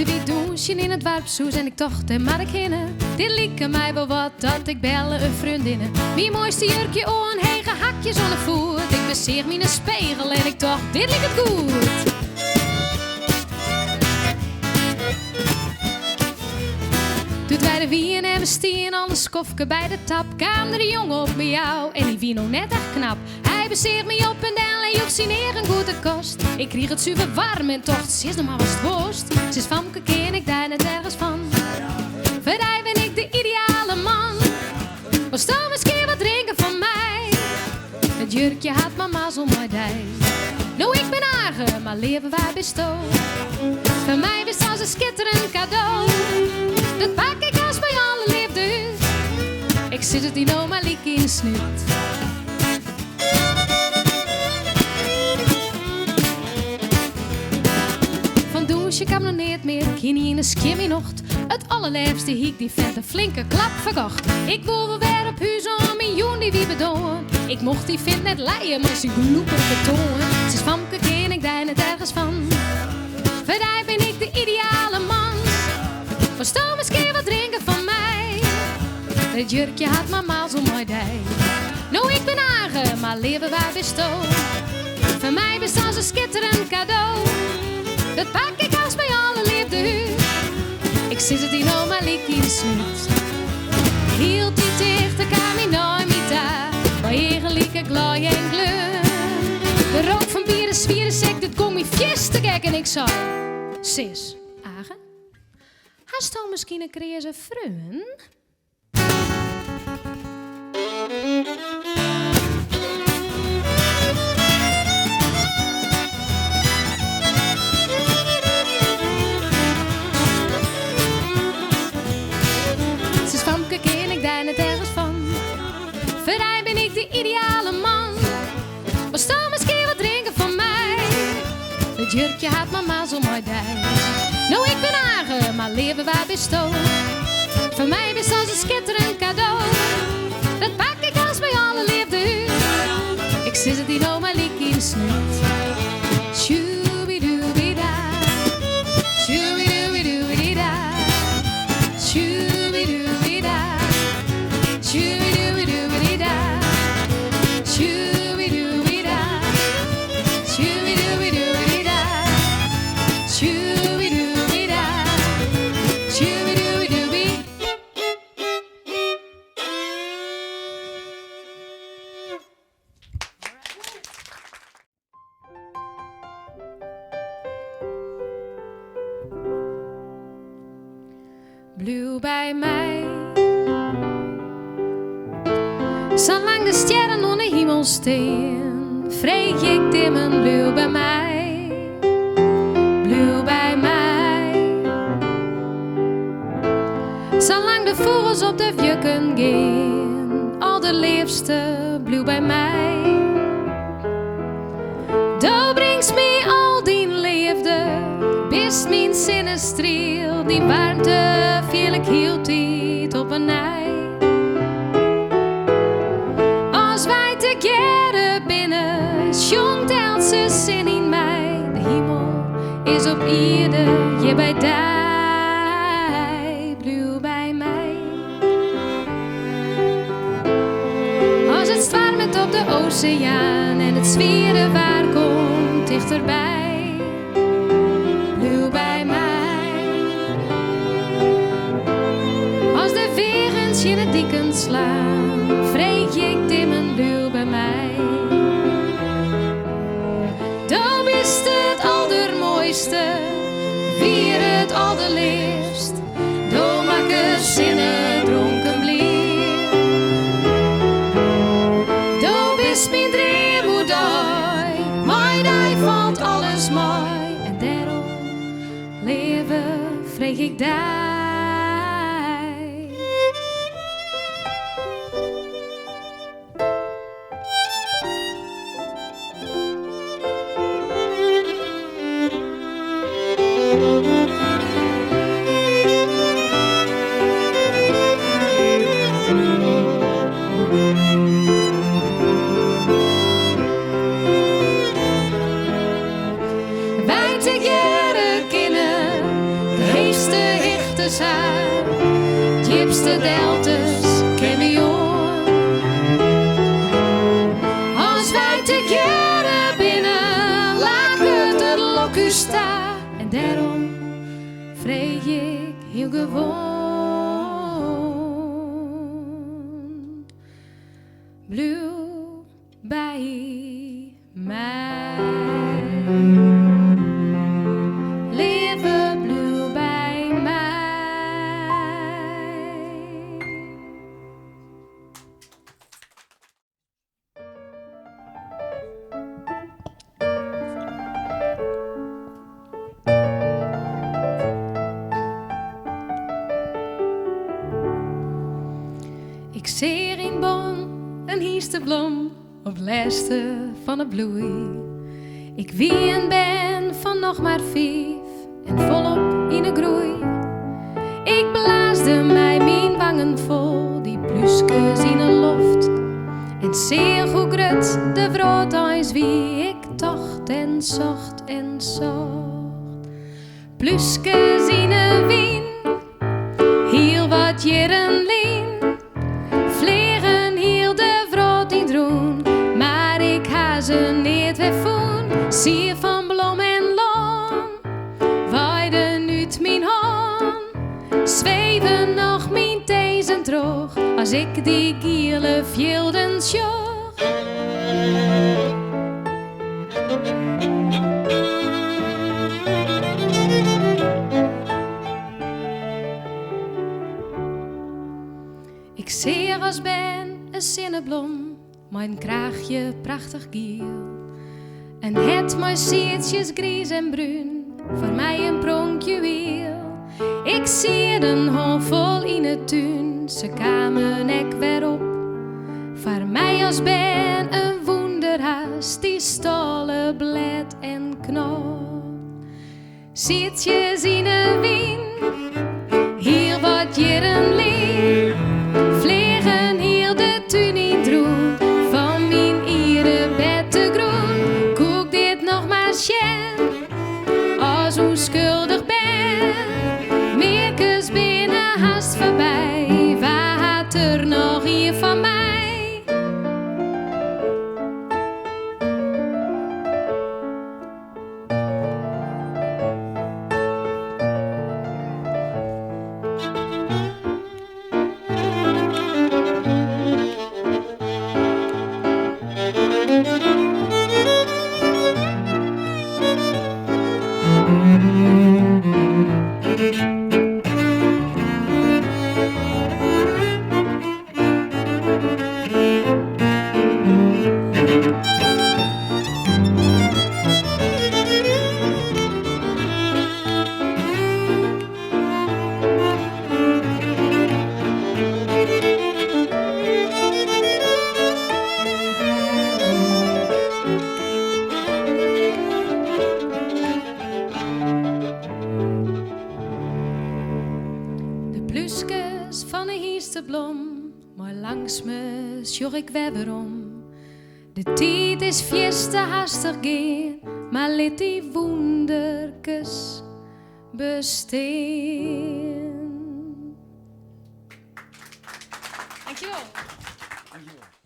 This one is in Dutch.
De wie douchen in het warpshoes en ik tocht en maar ik hinnen. Dit lieke mij wel wat dat ik bellen een vriendinnen. Wie mooiste jurkje aan, hege hakjes aan de voet. Ik bezeeg me in een spiegel en ik dacht, dit liep het goed. Doet wij de wien en we stien al een skofke bij de tap. Kwam er de jongen op bij jou en die wie nog net echt knap. Hij bezeert me op en down en joeg zien eer een goede kost. Ik kreeg het super warm en tocht, ze is nog maar wat het worst. Ze is Famke, ken ik daar net ergens van. Voor hij ben ik de ideale man. Was dan misschien wat drinken van mij. Het jurkje had mama zo mooi dij. Nou, ik ben aardig, maar leven wij bestoon. Voor mij is als een schitterend cadeau. Dat pak ik als bij alle liefde uit. Ik zit het in oma liek in de snuit. Van douche kwam nog niet meer, kini in de skimminocht. Het allerliefste hiek die vent een flinke klap verkocht. Ik wil wel weer op huis om miljoen die wie bedoen. Ik mocht die vent net leien, maar ze gloeper betoon. Ze is Famke, ken ik daar net ergens van. Voor die ben ik de ideale man. Was dan misschien wat drinken van mij. Het jurkje had mama zo mooi dij. Nou, ik ben aardig, maar leven wij bestoon. Voor mij bestaat een schitterend cadeau. Dat pak ik als bij alle liefde huur. Ik zit het in oma liek in de snuit. Hield die dicht, de kwam nooit meer daar. Bij eigen lieke glooi en kleur. De rook van bieren, zwieren, sek, dit kon me fies te gek. En ik zei, sis, Agen, hast al misschien een kreeze vreun? Sis Famke, ken ik daar net ergens van. Voor hij ben ik de ideale man. Was dan misschien wat drinken van mij. Het jurkje had mama zo mooi dij. Nou, ik ben aardig, maar leven wij bestoon. Voor mij is als een schitterend cadeau. Dat pak ik als bij alle liefde huur. Ik zit het in oma liek in de snuit. Shoo-be-doo-be-da. Shoo-be-doo-be-doo-be-da. Shoo-be-doo-be-da. Shoo-be-doo-be-doo-be-da. Shoo-be-doo-be-da. Shoo-be-doo-be-doo-be-da. Shoo-be-doo-be-da. Shoo-be-doo-be-doo-be. Blauw bij mij. Zolang de sterren onder de hemel staan, vreeg ik dimmen blauw bij mij. Blauw bij mij. Zolang de vogels op de jukken gaan, al de liefste blauw bij mij. Du brengt me al die liefde, bist mijn zinnestriel, die warmte viel ik hield niet op een ei. Als wij together binnen, jongt elke zin in mij. De hemel is op ieder, je bij die, blauw bij mij. Als het zwarmet op de oceaan en het zwieren waar komt dichterbij, blauw bij mij. Als de vegens je de dikken slaan, vreeg ik dimmen blauw bij mij. Dan is het allermooiste, vier het allerliefst. Dan maak ik zinnen dronken blief. Dan is mijn dream hoe die, maar die valt alles mooi. En daarom leven vreeg ik daar. Wij together kunnen de blues haar. Diepste deltas ken we joh. Als wij together binnen, laat het er lokku sta. En daarom vreeg ik heel gewoon. Blue bij mij. Leven blue bij mij. Ik zeer in boom, een hieste blom op leste van de bloei. Ik wie en ben van nog maar 5 en volop in de groei. Ik blaasde mij mijn wangen vol, die pluskes in de loft. En zeer goed grut de vrood eens wie ik tocht en zocht en zocht. Pluskes in de wind, heel wat jaren lien. Vliegen heel de vrood in droen, maar ik ha ze niet weer voen. Zie van blom en loon, waaiden uit mijn hand. Zweven nog mijn tezen droog, als ik die giele velden sjoch. Ik zeer als ben een zinnenblom, mijn kraagje prachtig giel. En het mijn siertjes gries en bruin, voor mij een pronkje wiel. Ik zie een hol vol in het tuin, ze kwamen ek weer op. Voor mij als ben een wonderhaas, die stolle blad en knop. Siertjes in de wind, hier wat jaren lien. Vliegen heel de tuin in droen, van mijn iere bed te groen. Koek dit nog maar sjen, als hoe schuldig ben. Meerkes binnen haast voorbij, waar had er nog hier van mij? Pluskes van de hierste blom, maar langs me sjoch ik weerom. De tijd is fieste hastig geen, maar liet die wonderkes besteen. Dankjewel. Dankjewel.